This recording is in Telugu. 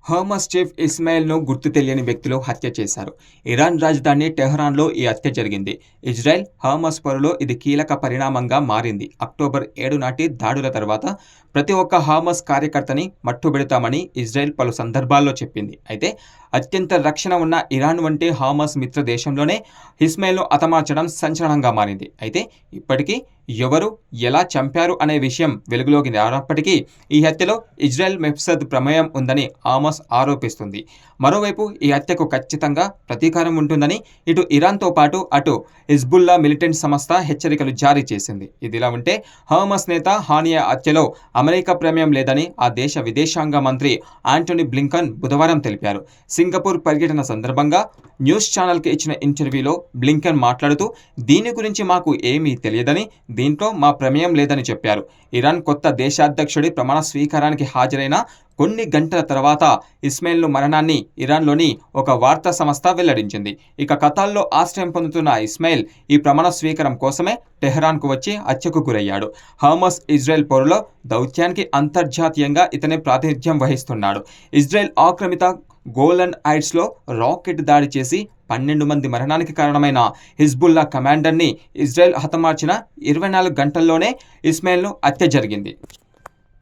హమాస్ చీఫ్ ఇస్మాయిల్‌ను గుర్తు తెలియని వ్యక్తులు హత్య చేశారు. ఇరాన్ రాజధాని టెహరాన్‌లో ఈ హత్య జరిగింది. ఇజ్రాయెల్, హమాస్ పోరులో ఇది కీలక పరిణామంగా మారింది. అక్టోబర్ 7 నాటి దాడుల తర్వాత ప్రతి ఒక్క హమాస్ కార్యకర్తని మట్టుబెడతామని ఇజ్రాయెల్ పలు సందర్భాల్లో చెప్పింది. అయితే అత్యంత రక్షణ ఉన్న ఇరాన్ వంటి హమాస్ మిత్ర దేశంలోనే ఇస్మాయిల్‌ను హతమార్చడం సంచలనంగా మారింది. అయితే ఇప్పటికీ ఎవరు, ఎలా చంపారు అనే విషయం వెలుగులోకి రానప్పటికీ ఈ హత్యలో ఇజ్రాయెల్ మొసాద్ ప్రమేయం ఉందని హమాస్ ఆరోపిస్తుంది. మరోవైపు ఈ హత్యకు ఖచ్చితంగా ప్రతీకారం ఉంటుందని ఇటు ఇరాన్‌తో పాటు అటు హిజ్బుల్లా మిలిటెంట్ సంస్థ హెచ్చరికలు జారీ చేసింది. ఇదిలా ఉంటే హమాస్ నేత హానియా హత్యలో అమెరికా ప్రమేయం లేదని ఆ దేశ విదేశాంగ మంత్రి యాంటోనీ బ్లింకన్ బుధవారం తెలిపారు. సింగపూర్ పర్యటన సందర్భంగా న్యూస్ ఛానల్‌కి ఇచ్చిన ఇంటర్వ్యూలో బ్లింకన్ మాట్లాడుతూ దీని గురించి మాకు ఏమీ తెలియదని, దీంట్లో మా ప్రమేయం లేదని చెప్పారు. ఇరాన్ కొత్త దేశాధ్యక్షుడి ప్రమాణ స్వీకారానికి హాజరైన కొన్ని గంటల తర్వాత ఇస్మాయిల్ మరణాన్ని ఇరాన్లోని ఒక వార్తా సంస్థ వెల్లడించింది. ఇక ఖతార్‌లో ఆశ్రయం పొందుతున్న ఇస్మాయిల్ ఈ ప్రమాణ స్వీకారం కోసమే టెహరాన్‌కు వచ్చి హత్యకు గురయ్యాడు. హమాస్ ఇజ్రాయెల్ పోరులో దౌత్యానికి అంతర్జాతీయంగా ఇతనే ప్రాతినిధ్యం వహిస్తున్నాడు. ఇజ్రాయెల్ ఆక్రమిత గోలన్ హైట్స్‌లో రాకెట్ దాడి చేసి 12 మంది మరణానికి కారణమైన హిజ్బుల్లా కమాండర్ని ఇజ్రాయెల్ హతమార్చిన 24 గంటల్లోనే ఇస్మాయిల్‌ను హత్య జరిగింది.